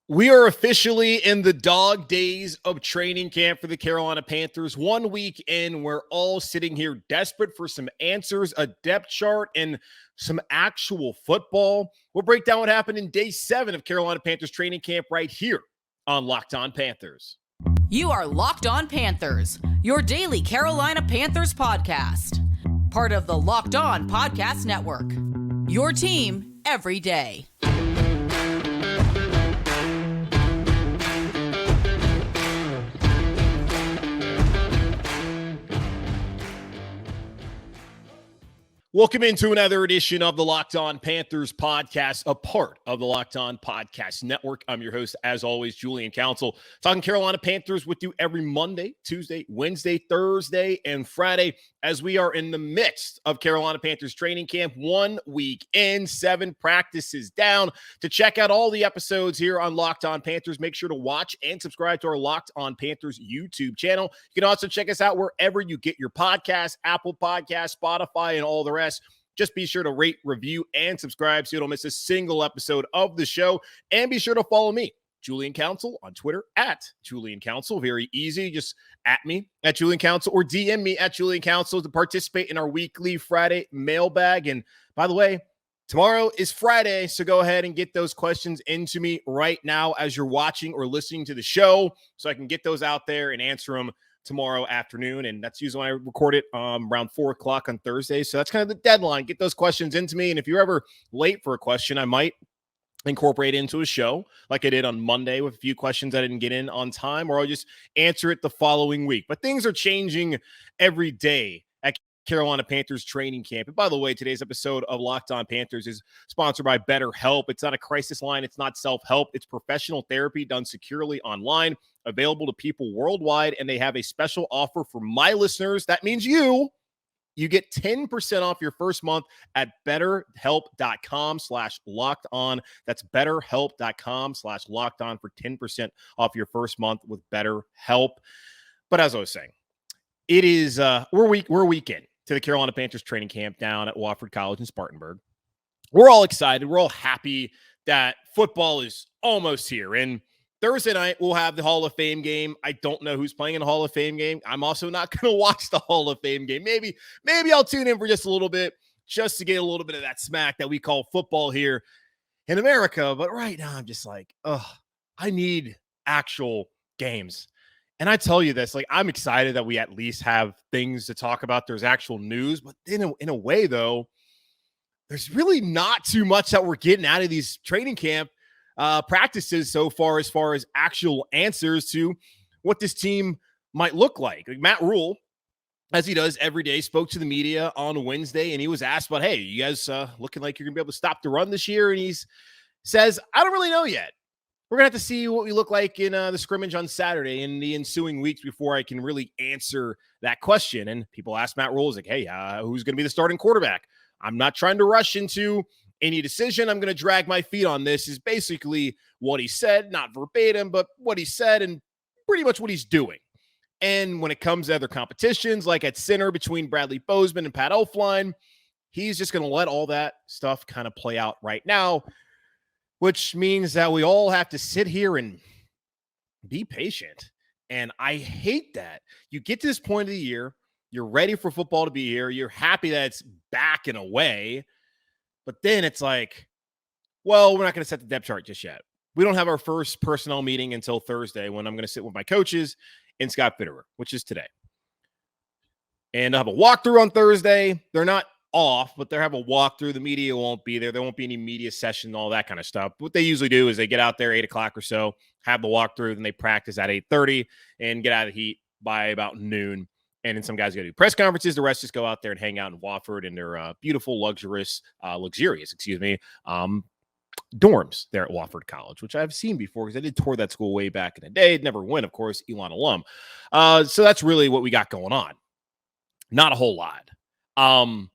We are officially in the dog days of training camp for the Carolina Panthers. 1 week in, we're all sitting here desperate for some answers, a depth chart, and some actual football. We'll break down what happened in day 7 of Carolina Panthers training camp right here on Locked On Panthers. You are Locked On Panthers, your daily Carolina Panthers podcast. Part of the Locked On Podcast Network, your team every day. Welcome into another edition of the Locked On Panthers podcast, a part of the Locked On Podcast Network. I'm your host, as always, Julian Council, talking Carolina Panthers with you every Monday, Tuesday, Wednesday, Thursday, and Friday, as we are in the midst of Carolina Panthers training camp. 1 week in, 7 practices down. To check out all the episodes here on Locked On Panthers, make sure to watch and subscribe to our Locked On Panthers YouTube channel. You can also check us out wherever you get your podcasts, Apple Podcasts, Spotify, and all the rest. Just be sure to rate, review, and subscribe so you don't miss a single episode of the show. And be sure to follow me, Julian Council, on Twitter at Julian Council. Very easy. Just at me at Julian Council or DM me at Julian Council to participate in our weekly Friday mailbag. And by the way, tomorrow is Friday, so go ahead and get those questions into me right now as you're watching or listening to the show so I can get those out there and answer them tomorrow afternoon. And that's usually when I record it around 4 o'clock on Thursday. So that's kind of the deadline. Get those questions into me. And if you're ever late for a question, I might incorporate into a show like I did on Monday with a few questions I didn't get in on time, or I'll just answer it the following week. But things are changing every day at Carolina Panthers training camp. And by the way, today's episode of Locked On Panthers is sponsored by BetterHelp. It's not a crisis line. It's not self-help. It's professional therapy done securely online, available to people worldwide. And they have a special offer for my listeners. That means you get 10% off your first month at betterhelp.com/locked on. That's betterhelp.com/locked on for 10% off your first month with BetterHelp. But as I was saying, it is we're a week in to the Carolina Panthers training camp down at Wofford College in Spartanburg. We're all excited. We're all happy that football is almost here. And Thursday night, we'll have the Hall of Fame game. I don't know who's playing in the Hall of Fame game. I'm also not going to watch the Hall of Fame game. Maybe I'll tune in for just a little bit, just to get a little bit of that smack that we call football here in America. But right now, I'm just like, I need actual games. And I tell you this, like, I'm excited that we at least have things to talk about. There's actual news, but in a way, though, there's really not too much that we're getting out of these training camp practices so far as actual answers to what this team might look like. Like Matt Rhule, as he does every day, spoke to the media on Wednesday, and he was asked about, hey, you guys looking like you're going to be able to stop the run this year? And he says, I don't really know yet. We're going to have to see what we look like in the scrimmage on Saturday in the ensuing weeks before I can really answer that question. And people ask Matt Rhule, like, hey, who's going to be the starting quarterback? I'm not trying to rush into any decision. I'm going to drag my feet on this is basically what he said, not verbatim, but what he said and pretty much what he's doing. And when it comes to other competitions, like at center between Bradley Bozeman and Pat Elflein, he's just going to let all that stuff kind of play out right now, which means that we all have to sit here and be patient. And I hate that. You get to this point of the year, you're ready for football to be here, you're happy that it's back in a way, but then it's like, well, we're not going to set the depth chart just yet. We don't have our first personnel meeting until Thursday when I'm going to sit with my coaches and Scott Fitterer, which is today. And I'll have a walkthrough on Thursday. They're not off, but they'll have a walkthrough. The media won't be there. There won't be any media session, all that kind of stuff. What they usually do is they get out there 8 o'clock or so, have the walkthrough, then they practice at 8:30 and get out of the heat by about noon. And then some guys got to do press conferences. The rest just go out there and hang out in Wofford in their beautiful, luxurious dorms there at Wofford College, which I've seen before because I did tour that school way back in the day. Never went, of course, Elon alum. So that's really what we got going on. Not a whole lot. But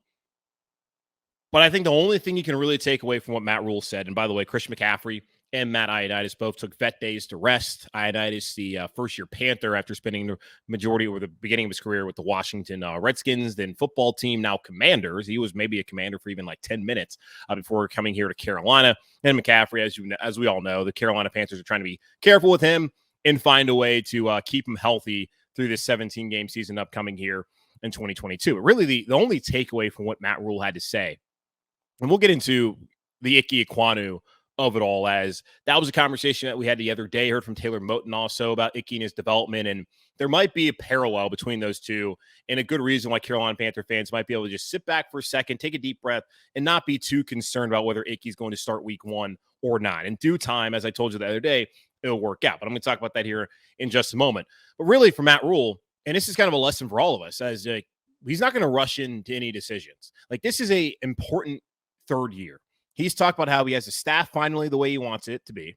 I think the only thing you can really take away from what Matt Rhule said, and by the way, Christian McCaffrey and Matt Ioannidis both took vet days to rest. Ioannidis, the first-year Panther, after spending the majority or the beginning of his career with the Washington Redskins, then football team, now Commanders. He was maybe a Commander for even like 10 minutes before coming here to Carolina. And McCaffrey, as we all know, the Carolina Panthers are trying to be careful with him and find a way to keep him healthy through this 17-game season upcoming here in 2022. But really, the only takeaway from what Matt Rhule had to say, and we'll get into the Ickey Ekwonu of it all, as that was a conversation that we had the other day. Heard from Taylor Moton also about Ickey and his development, and there might be a parallel between those two, and a good reason why Carolina Panther fans might be able to just sit back for a second, take a deep breath, and not be too concerned about whether Ickey's going to start week 1 or not. In due time, as I told you the other day, it'll work out. But I'm going to talk about that here in just a moment. But really, for Matt Rhule, and this is kind of a lesson for all of us, as he's not going to rush into any decisions. Like, this is a important third year. He's talked about how he has a staff finally the way he wants it to be.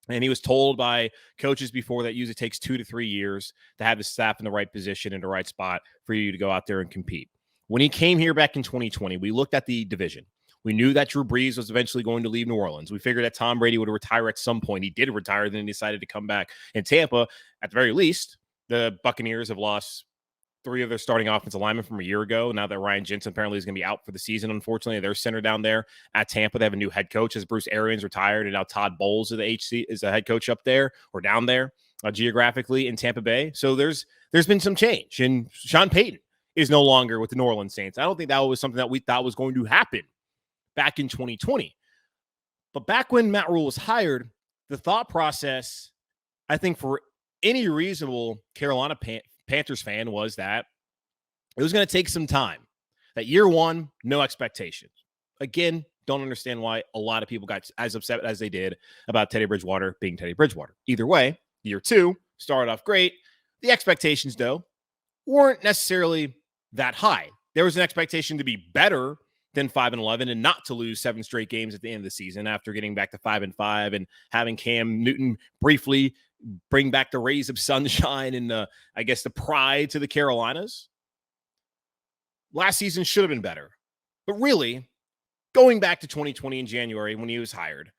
And he was told by coaches before that usually takes 2 to 3 years to have the staff in the right position in the right spot for you to go out there and compete. When he came here back in 2020, we looked at the division. We knew that Drew Brees was eventually going to leave New Orleans. We figured that Tom Brady would retire at some point. He did retire, then he decided to come back in Tampa. At the very least, the Buccaneers have lost 3 of their starting offensive linemen from a year ago. Now that Ryan Jensen apparently is going to be out for the season, unfortunately, their center down there at Tampa, they have a new head coach as Bruce Arians retired, and now Todd Bowles is the head coach up there or down there geographically in Tampa Bay. So there's been some change, and Sean Payton is no longer with the New Orleans Saints. I don't think that was something that we thought was going to happen back in 2020. But back when Matt Rhule was hired, the thought process, I think, for any reasonable Carolina Panthers fan was that it was going to take some time. That year 1, no expectations. Again, don't understand why a lot of people got as upset as they did about Teddy Bridgewater being Teddy Bridgewater. Either way, year 2 started off great. The expectations, though, weren't necessarily that high. There was an expectation to be better than 5-11 and not to lose 7 straight games at the end of the season after getting back to 5-5 and having Cam Newton briefly bring back the rays of sunshine and I guess the pride to the Carolinas. Last season should have been better. But really, going back to 2020 in January when he was hired,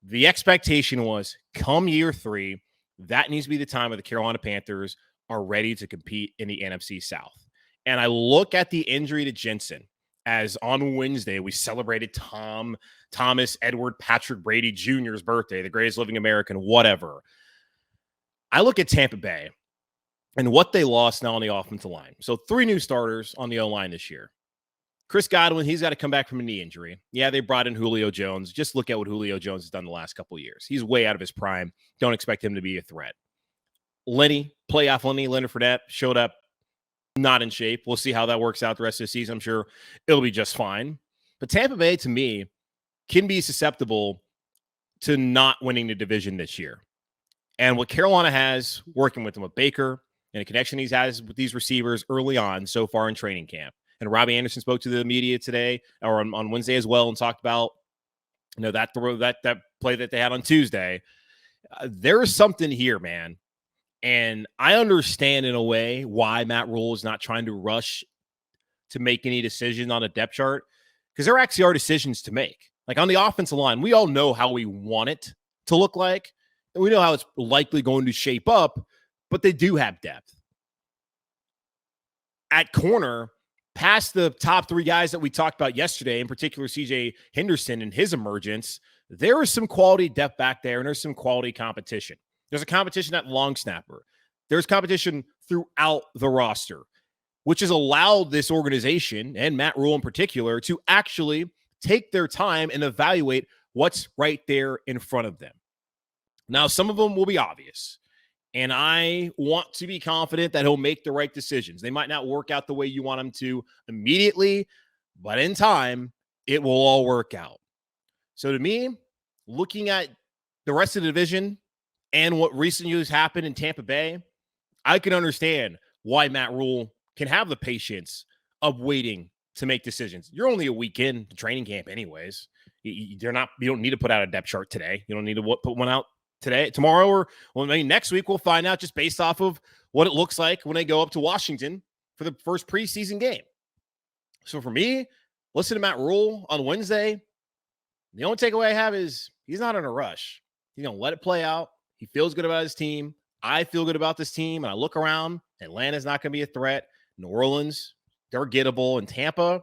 the expectation was come year 3, that needs to be the time where the Carolina Panthers are ready to compete in the NFC South. And I look at the injury to Jensen, as on Wednesday we celebrated Thomas Edward Patrick Brady Jr.'s birthday, the greatest living American, whatever. I look at Tampa Bay and what they lost now on the offensive line. So 3 new starters on the O-line this year. Chris Godwin, he's got to come back from a knee injury. Yeah, they brought in Julio Jones. Just look at what Julio Jones has done the last couple of years. He's way out of his prime. Don't expect him to be a threat. Leonard Fournette, showed up not in shape. We'll see how that works out the rest of the season. I'm sure it'll be just fine. But Tampa Bay, to me, can be susceptible to not winning the division this year. And what Carolina has working with him, with Baker, and a connection he has with these receivers early on so far in training camp. And Robbie Anderson spoke to the media today or on Wednesday as well and talked about, that throw, that play that they had on Tuesday. There is something here, man. And I understand in a way why Matt Rhule is not trying to rush to make any decision on a depth chart, because there actually are decisions to make. Like on the offensive line, we all know how we want it to look like, and we know how it's likely going to shape up, but they do have depth. At corner, past the top 3 guys that we talked about yesterday, in particular CJ Henderson and his emergence, there is some quality depth back there, and there's some quality competition. There's a competition at long snapper. There's competition throughout the roster, which has allowed this organization, and Matt Rhule in particular, to actually take their time and evaluate what's right there in front of them. Now, some of them will be obvious, and I want to be confident that he'll make the right decisions. They might not work out the way you want them to immediately, but in time, it will all work out. So to me, looking at the rest of the division and what recently has happened in Tampa Bay, I can understand why Matt Rhule can have the patience of waiting to make decisions. You're only a week in to training camp anyways. You don't need to put out a depth chart today. You don't need to put one out tomorrow, or maybe next week. We'll find out just based off of what it looks like when they go up to Washington for the first preseason game. So for me, listen to Matt Rhule on Wednesday. The only takeaway I have is he's not in a rush. He's going to let it play out. He feels good about his team. I feel good about this team. And I look around. Atlanta's not going to be a threat. New Orleans, they're gettable. And Tampa,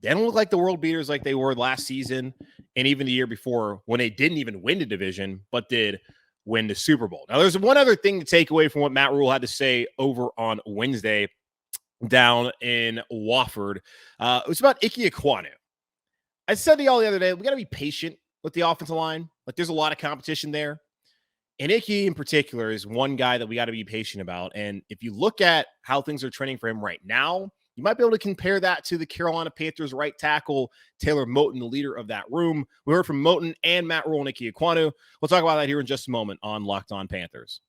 they don't look like the world beaters like they were last season and even the year before when they didn't even win the division, but did win the Super Bowl. Now, there's one other thing to take away from what Matt Rhule had to say over on Wednesday down in Wofford. It was about Ickey Ekwonu. I said to y'all the other day, we got to be patient with the offensive line. Like, there's a lot of competition there. And Ickey in particular is one guy that we got to be patient about. And if you look at how things are trending for him right now, you might be able to compare that to the Carolina Panthers right tackle, Taylor Moton, the leader of that room. We heard from Moton and Matt Rhule and Ickey Ekwonu. We'll talk about that here in just a moment on Locked On Panthers.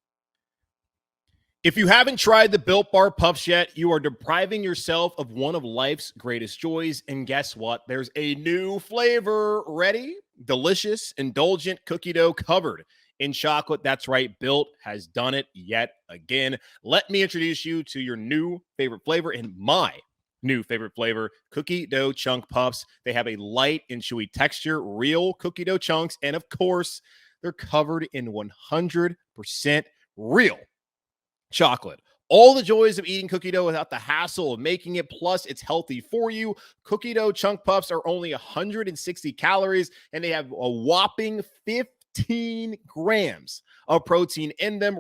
If you haven't tried the Built Bar Puffs yet, you are depriving yourself of one of life's greatest joys. And guess what? There's a new flavor ready. Delicious, indulgent cookie dough covered in chocolate. That's right. Built has done it yet again. Let me introduce you to your new favorite flavor and my new favorite flavor, cookie dough chunk puffs. They have a light and chewy texture, real cookie dough chunks. And of course, they're covered in 100% real chocolate. All the joys of eating cookie dough without the hassle of making it. Plus, it's healthy for you. Cookie dough chunk puffs are only 160 calories, and they have a whopping 15 grams of protein in them.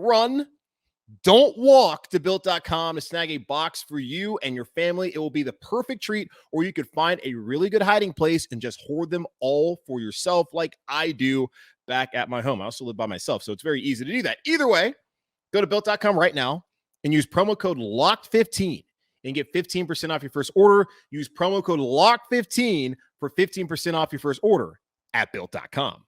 Don't walk to Built.com to snag a box for you and your family. It will be the perfect treat, or you could find a really good hiding place and just hoard them all for yourself like I do back at my home. I also live by myself, so it's very easy to do that. Either way, go to Built.com right now and use promo code LOCKED15 and get 15% off your first order. Use promo code LOCKED15 for 15% off your first order at Built.com.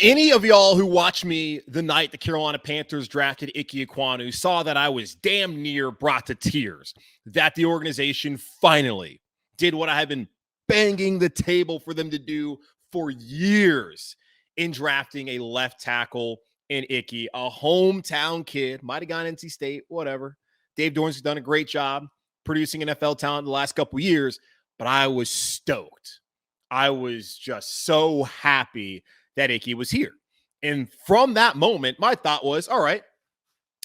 Any of y'all who watched me the night the Carolina Panthers drafted Ickey Ekwonu saw that I was damn near brought to tears that the organization finally did what I have been banging the table for them to do for years in drafting a left tackle in Ickey, a hometown kid, might have gone NC State, whatever. Dave Dorn's done a great job producing NFL talent the last couple years, but I was stoked. I was just so happy that Ickey was here. And from that moment, my thought was, all right,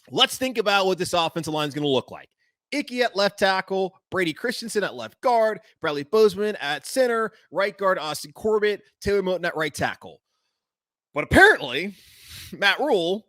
let's think about what this offensive line is going to look like. Ickey at left tackle, Brady Christensen at left guard, Bradley Bozeman at center, right guard Austin Corbett, Taylor Moton at right tackle. But apparently, Matt Rhule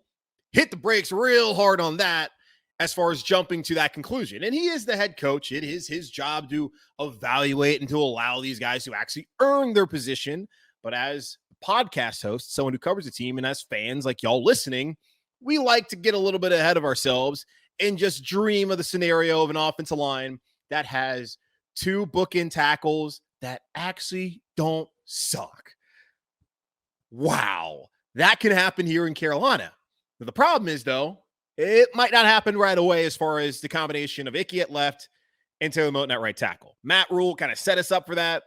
hit the brakes real hard on that as far as jumping to that conclusion. And he is the head coach. It is his job to evaluate and to allow these guys to actually earn their position. But as a podcast host, someone who covers the team, and as fans like y'all listening, we like to get a little bit ahead of ourselves and just dream of the scenario of an offensive line that has two bookend tackles that actually don't suck. Wow. That can happen here in Carolina. But the problem is, though, it might not happen right away as far as the combination of Ickey at left and Taylor Moton at right tackle. Matt Rhule kind of set us up for that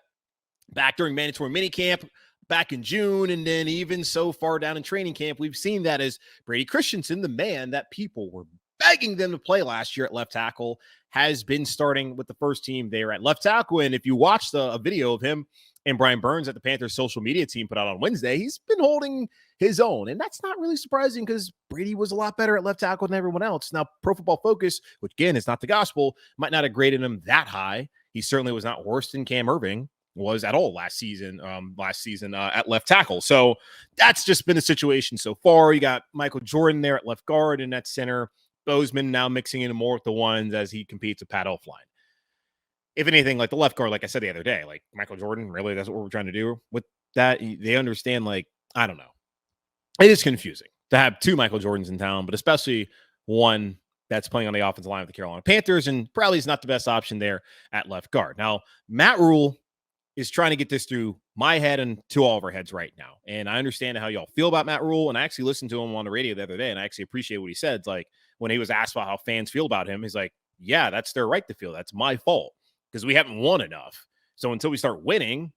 back during mandatory minicamp back in June, and then even so far down in training camp, we've seen that as Brady Christensen, the man that people were begging them to play last year at left tackle, has been starting with the first team there at left tackle. And if you watch a video of him and Brian Burns at the Panthers social media team put out on Wednesday, he's been holding his own. And that's not really surprising because Brady was a lot better at left tackle than everyone else. Now, Pro Football Focus, which again is not the gospel, might not have graded him that high. He certainly was not worse than Cam Irving was at all last season at left tackle. So that's just been the situation so far. You got Michael Jordan there at left guard and at center. Bozeman now mixing in more with the ones as he competes with Pat Elflein. If anything, like the left guard, like I said the other day, like Michael Jordan, really, that's what we're trying to do with that. They understand, like, I don't know. It is confusing to have two Michael Jordans in town, but especially one that's playing on the offensive line with the Carolina Panthers, and probably is not the best option there at left guard. Now, Matt Rhule is trying to get this through my head and to all of our heads right now. And I understand how y'all feel about Matt Rhule, and I actually listened to him on the radio the other day, and I actually appreciate what he said. It's like, when he was asked about how fans feel about him, he's like, yeah, that's their right to feel. That's my fault because we haven't won enough. So until we start winning,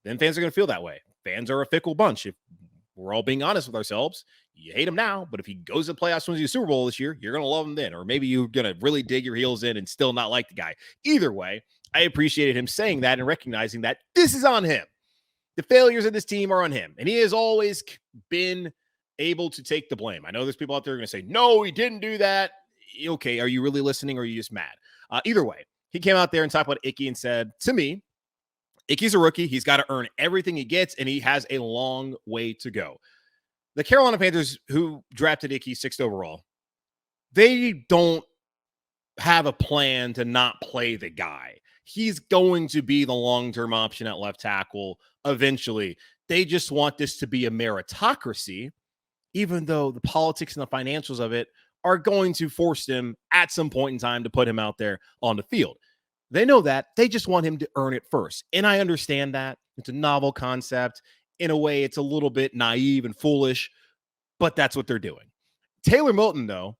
then fans are going to feel that way. Fans are a fickle bunch. If we're all being honest with ourselves, you hate him now, but if he goes to the playoffs, wins the Super Bowl this year, you're going to love him then. Or maybe you're going to really dig your heels in and still not like the guy. Either way, I appreciated him saying that and recognizing that this is on him. The failures of this team are on him, and he has always been able to take the blame. I know there's people out there going to say, no, he didn't do that. Okay, are you really listening or are you just mad? Either way, he came out there and talked about Ickey and said, to me, Ickey's a rookie. He's got to earn everything he gets, and he has a long way to go. The Carolina Panthers, who drafted Ickey 6th overall, they don't have a plan to not play the guy. He's going to be the long-term option at left tackle eventually. They just want this to be a meritocracy, even though the politics and the financials of it are going to force them at some point in time to put him out there on the field. They know that. They just want him to earn it first. And I understand that. It's a novel concept. In a way, it's a little bit naive and foolish, but that's what they're doing. Taylor Moton, though,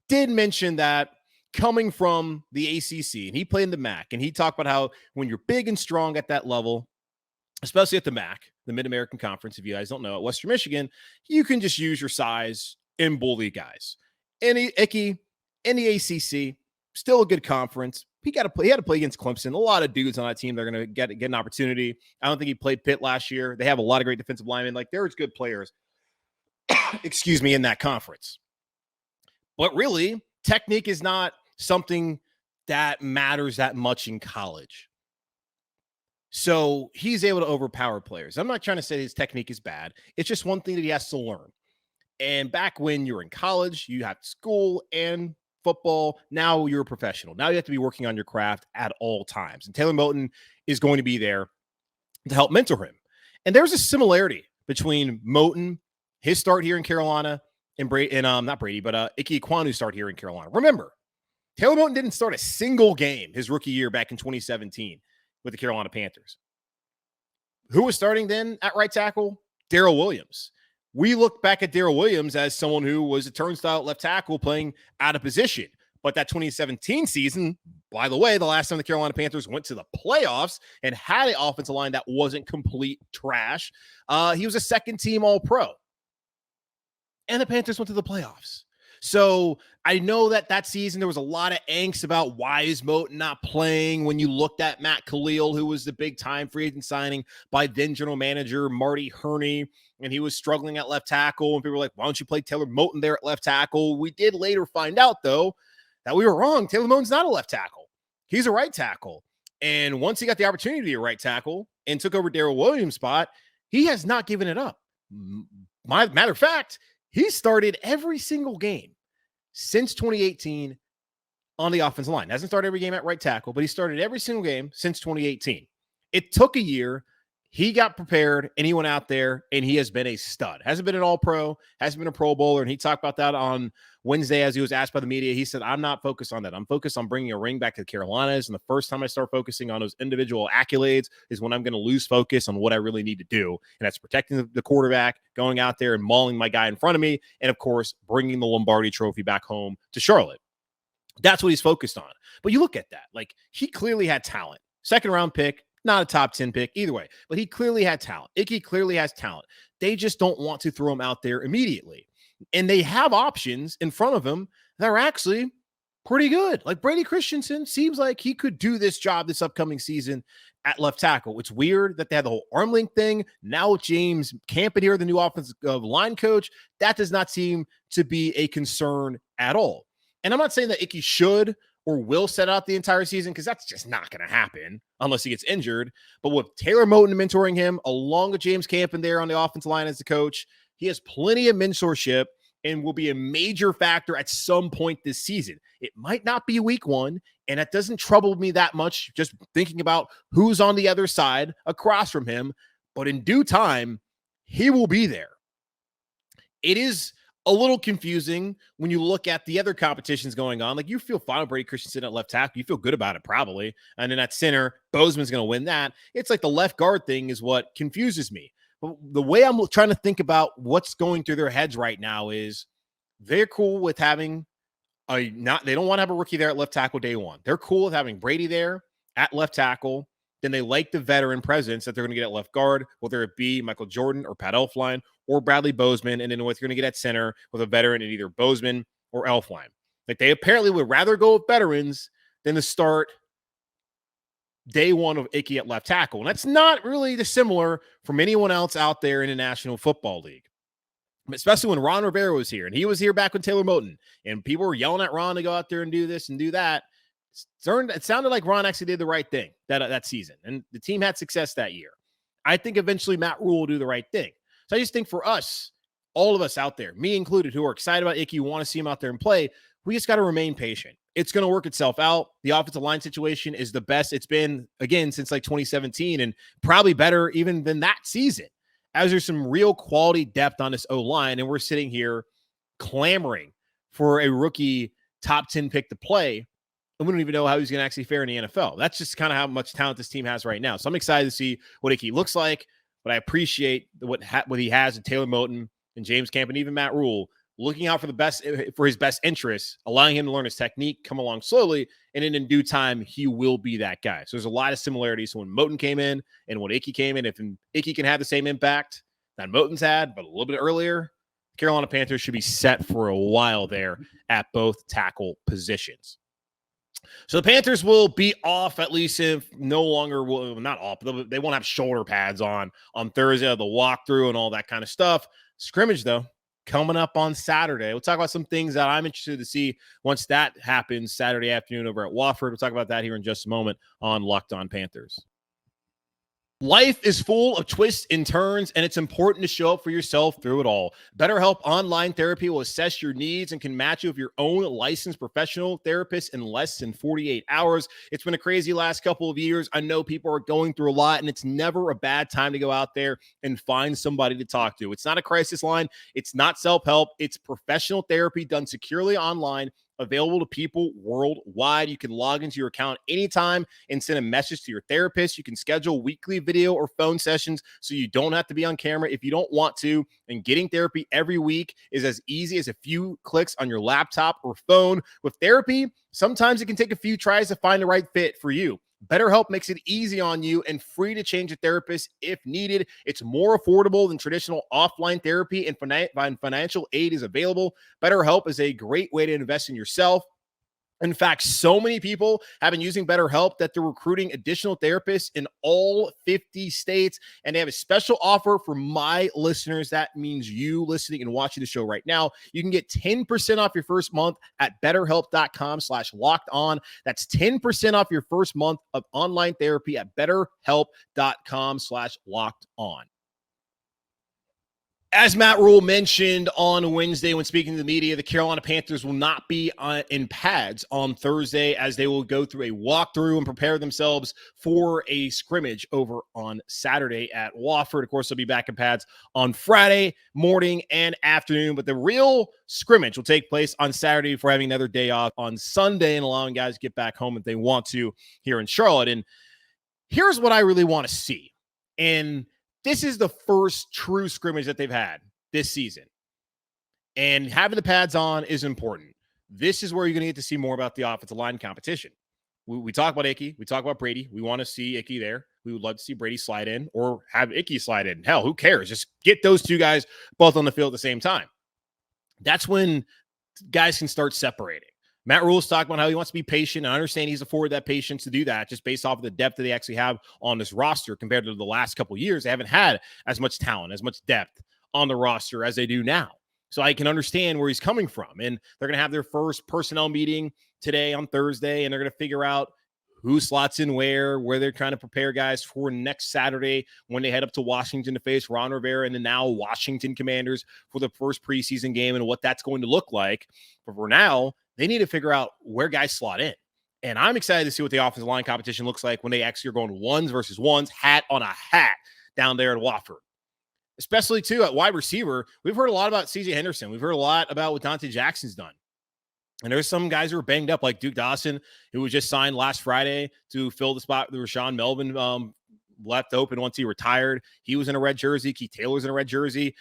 did mention that coming from the ACC, and he played in the MAC, and he talked about how when you're big and strong at that level, especially at the MAC, the Mid-American Conference, if you guys don't know, at Western Michigan, you can just use your size and bully guys. And Ickey in the ACC, still a good conference. He had to play against Clemson. A lot of dudes on that team, they're going to get an opportunity. I don't think he played Pitt last year. They have a lot of great defensive linemen. Like, there's good players, excuse me, in that conference. But really, technique is not something that matters that much in college. So he's able to overpower players. I'm not trying to say his technique is bad. It's just one thing that he has to learn. And back when you're in college, you have school and football. Now you're a professional. Now you have to be working on your craft at all times. And Taylor Moton is going to be there to help mentor him. And there's a similarity between Moton, his start here in Carolina, and Ickey Ekwonu start here in Carolina. Remember, Taylor Moton didn't start a single game his rookie year back in 2017 with the Carolina Panthers. Who was starting then at right tackle? Darrell Williams. We look back at Darrell Williams as someone who was a turnstile at left tackle playing out of position. But that 2017 season, by the way, the last time the Carolina Panthers went to the playoffs and had an offensive line that wasn't complete trash, he was a second-team All-Pro. And the Panthers went to the playoffs. So I know that season there was a lot of angst about why is Moton not playing when you looked at Matt Khalil, who was the big-time free agent signing by then general manager Marty Hurney, and he was struggling at left tackle, and people were like, why don't you play Taylor Moton there at left tackle? We did later find out, though, that we were wrong. Taylor Moton's not a left tackle. He's a right tackle. And once he got the opportunity to be a right tackle and took over Darrell Williams' spot, he has not given it up. Matter of fact, he started every single game since 2018 on the offensive line. Hasn't started every game at right tackle, but he started every single game since 2018. It took a year. He got prepared, and he went out there, and he has been a stud. Hasn't been an All-Pro, hasn't been a Pro Bowler, and he talked about that on Wednesday as he was asked by the media. He said, I'm not focused on that. I'm focused on bringing a ring back to the Carolinas, and the first time I start focusing on those individual accolades is when I'm going to lose focus on what I really need to do, and that's protecting the quarterback, going out there and mauling my guy in front of me, and, of course, bringing the Lombardi Trophy back home to Charlotte. That's what he's focused on. But you look at that. Like, he clearly had talent. Second-round pick. Not a top 10 pick either way, but he clearly had talent. Ickey clearly has talent. They just don't want to throw him out there immediately. And they have options in front of him that are actually pretty good. Like Brady Christensen seems like he could do this job this upcoming season at left tackle. It's weird that they had the whole arm length thing. Now with James Campen here, the new offensive line coach, that does not seem to be a concern at all. And I'm not saying that Ickey should or will set out the entire season, because that's just not going to happen unless he gets injured. But with Taylor Moton mentoring him, along with James Campen there on the offensive line as the coach, he has plenty of mentorship and will be a major factor at some point this season. It might not be week one, and that doesn't trouble me that much, just thinking about who's on the other side across from him. But in due time, he will be there. It is a little confusing when you look at the other competitions going on. Like, you feel fine with Brady Christensen at left tackle. You feel good about it, probably. And then at center, Bozeman's going to win that. It's like the left guard thing is what confuses me. But the way I'm trying to think about what's going through their heads right now is they're cool with having they don't want to have a rookie there at left tackle day one. They're cool with having Brady there at left tackle. Then they like the veteran presence that they're going to get at left guard, whether it be Michael Jordan or Pat Elflein or Bradley Bozeman, and then what you're going to get at center with a veteran in either Bozeman or Elflein. Like, they apparently would rather go with veterans than to start day one of Ickey at left tackle. And that's not really dissimilar from anyone else out there in the National Football League. Especially when Ron Rivera was here, and he was here back with Taylor Moton, and people were yelling at Ron to go out there and do this and do that. It sounded like Ron actually did the right thing that season, and the team had success that year. I think eventually Matt Rhule will do the right thing. So I just think for us, all of us out there, me included, who are excited about Ickey, want to see him out there and play, we just got to remain patient. It's going to work itself out. The offensive line situation is the best it's been, again, since like 2017, and probably better even than that season, as there's some real quality depth on this O-line, and we're sitting here clamoring for a rookie top 10 pick to play, and we don't even know how he's going to actually fare in the NFL. That's just kind of how much talent this team has right now. So I'm excited to see what Ickey looks like, but I appreciate what he has in Taylor Moton and James Camp and even Matt Rhule, looking out for his best interests, allowing him to learn his technique, come along slowly, and then in due time, he will be that guy. So there's a lot of similarities to when Moton came in and when Ickey came in. If Ickey can have the same impact that Moton's had, but a little bit earlier, the Carolina Panthers should be set for a while there at both tackle positions. So the Panthers will be off, at least if no longer, not off, they won't have shoulder pads on Thursday, the walkthrough and all that kind of stuff. Scrimmage, though, coming up on Saturday. We'll talk about some things that I'm interested to see once that happens Saturday afternoon over at Wofford. We'll talk about that here in just a moment on Locked On Panthers. Life is full of twists and turns, and it's important to show up for yourself through it all. BetterHelp Online Therapy will assess your needs and can match you with your own licensed professional therapist in less than 48 hours. It's been a crazy last couple of years. I know people are going through a lot, and it's never a bad time to go out there and find somebody to talk to. It's not a crisis line. It's not self-help. It's professional therapy done securely online, available to people worldwide. You can log into your account anytime and send a message to your therapist. You can schedule weekly video or phone sessions so you don't have to be on camera if you don't want to. And getting therapy every week is as easy as a few clicks on your laptop or phone. With therapy, sometimes it can take a few tries to find the right fit for you. BetterHelp makes it easy on you and free to change a therapist if needed. It's more affordable than traditional offline therapy, and financial aid is available. BetterHelp is a great way to invest in yourself. In fact, so many people have been using BetterHelp that they're recruiting additional therapists in all 50 states, and they have a special offer for my listeners. That means you listening and watching the show right now. You can get 10% off your first month at BetterHelp.com/LockedOn. That's 10% off your first month of online therapy at BetterHelp.com/LockedOn. As Matt Rhule mentioned on Wednesday when speaking to the media, the Carolina Panthers will not be in pads on Thursday, as they will go through a walkthrough and prepare themselves for a scrimmage over on Saturday at Wofford. Of course, they'll be back in pads on Friday morning and afternoon, but the real scrimmage will take place on Saturday before having another day off on Sunday and allowing guys to get back home if they want to here in Charlotte. And here's what I really want to see. And this is the first true scrimmage that they've had this season. And having the pads on is important. This is where you're going to get to see more about the offensive line competition. We talk about Ickey. We talk about Brady. We want to see Ickey there. We would love to see Brady slide in or have Ickey slide in. Hell, who cares? Just get those two guys both on the field at the same time. That's when guys can start separating. Matt Rhule's talking about how he wants to be patient. I understand he's afforded that patience to do that just based off of the depth that they actually have on this roster compared to the last couple of years. They haven't had as much talent, as much depth on the roster as they do now. So I can understand where he's coming from. And they're going to have their first personnel meeting today on Thursday, and they're going to figure out who slots in where they're trying to prepare guys for next Saturday when they head up to Washington to face Ron Rivera and the now Washington Commanders for the first preseason game and what that's going to look like. But for now, they need to figure out where guys slot in. And I'm excited to see what the offensive line competition looks like when they actually are going ones versus ones, hat on a hat down there at Wofford. Especially, too, at wide receiver. We've heard a lot about C.J. Henderson. We've heard a lot about what Dante Jackson's done. And there's some guys who are banged up, like Duke Dawson, who was just signed last Friday to fill the spot that Rashawn Melvin left open once he retired. He was in a red jersey. Keith Taylor's in a red jersey.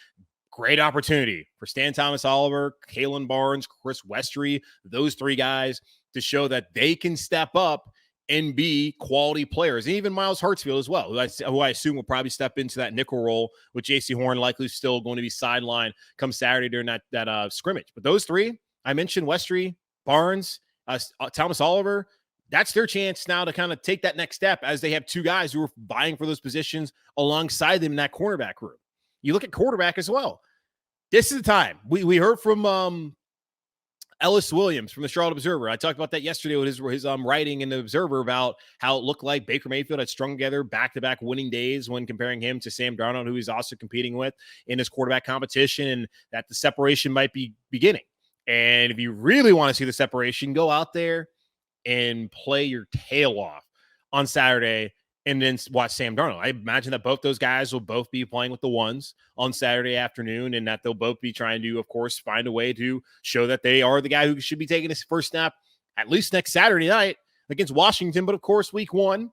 Great opportunity for Stan Thomas Oliver, Kalen Barnes, Chris Westry, those three guys to show that they can step up and be quality players. And even Miles Hartsfield as well, who I assume will probably step into that nickel role with J.C. Horn likely still going to be sidelined come Saturday during that scrimmage. But those three, I mentioned Westry, Barnes, Thomas Oliver, that's their chance now to kind of take that next step, as they have two guys who are vying for those positions alongside them in that cornerback room. You look at quarterback as well. This is the time. We heard from Ellis Williams from the Charlotte Observer. I talked about that yesterday with his writing in the Observer about how it looked like Baker Mayfield had strung together back-to-back winning days when comparing him to Sam Darnold, who he's also competing with in his quarterback competition, and that the separation might be beginning. And if you really want to see the separation, go out there and play your tail off on Saturday and then watch Sam Darnold. I imagine that both those guys will both be playing with the ones on Saturday afternoon, and that they'll both be trying to, of course, find a way to show that they are the guy who should be taking his first snap at least next Saturday night against Washington, but of course, week 1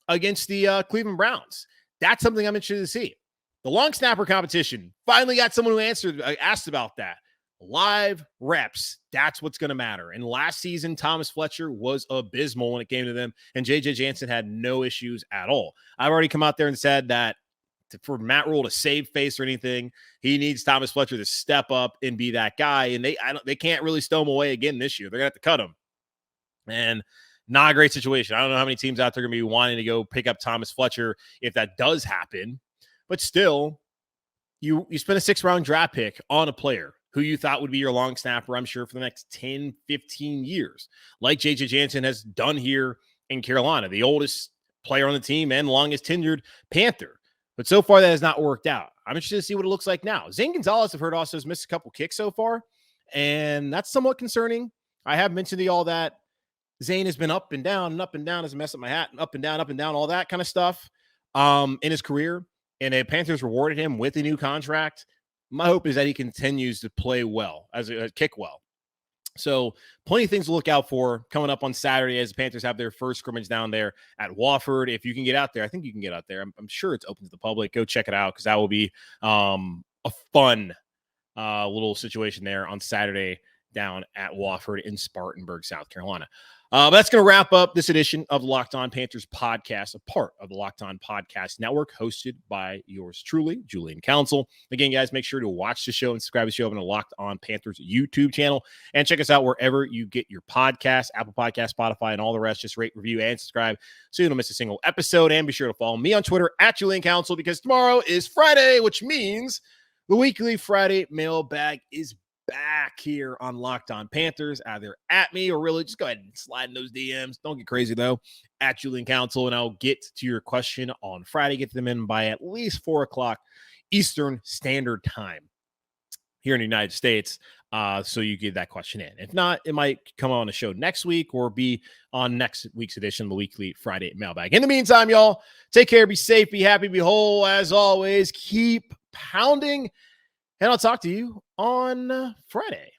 against the Cleveland Browns. That's something I'm interested to see. The long snapper competition finally got someone who asked about that. Live reps, that's what's going to matter. And last season, Thomas Fletcher was abysmal when it came to them, and J.J. Jansen had no issues at all. I've already come out there and said that for Matt Rhule to save face or anything, he needs Thomas Fletcher to step up and be that guy, and they can't really stow him away again this year. They're going to have to cut him. And not a great situation. I don't know how many teams out there are going to be wanting to go pick up Thomas Fletcher if that does happen, but still, you spend a 6th-round draft pick on a player who you thought would be your long snapper, I'm sure, for the next 10, 15 years, like J.J. Jansen has done here in Carolina, the oldest player on the team and longest tenured Panther. But so far, that has not worked out. I'm interested to see what it looks like now. Zane Gonzalez, I've heard, also has missed a couple kicks so far, and that's somewhat concerning. I have mentioned to y'all that Zane has been up and down, as a mess up my hat, and up and down, all that kind of stuff in his career. And the Panthers rewarded him with a new contract. My hope is that he continues to play well, kick well. So plenty of things to look out for coming up on Saturday as the Panthers have their first scrimmage down there at Wofford. If you can get out there, I think you can get out there. I'm sure it's open to the public. Go check it out, because that will be a fun little situation there on Saturday down at Wofford in Spartanburg, South Carolina. But that's going to wrap up this edition of the Locked On Panthers podcast, a part of the Locked On Podcast Network, hosted by yours truly, Julian Council. Again, guys, make sure to watch the show and subscribe to the show on the Locked On Panthers YouTube channel, and check us out wherever you get your podcasts, Apple Podcasts, Spotify, and all the rest. Just rate, review, and subscribe so you don't miss a single episode. And be sure to follow me on Twitter at Julian Council, because tomorrow is Friday, which means the weekly Friday mailbag is back here on Locked On Panthers, either at me or really just go ahead and slide in those DMs. Don't get crazy, though, at Julian Council, and I'll get to your question on Friday. Get them in by at least 4 o'clock Eastern Standard Time here in the United States, so you get that question in. If not, it might come on the show next week or be on next week's edition of the weekly Friday mailbag. In the meantime, y'all, take care, be safe, be happy, be whole. As always, keep pounding, and I'll talk to you on Friday.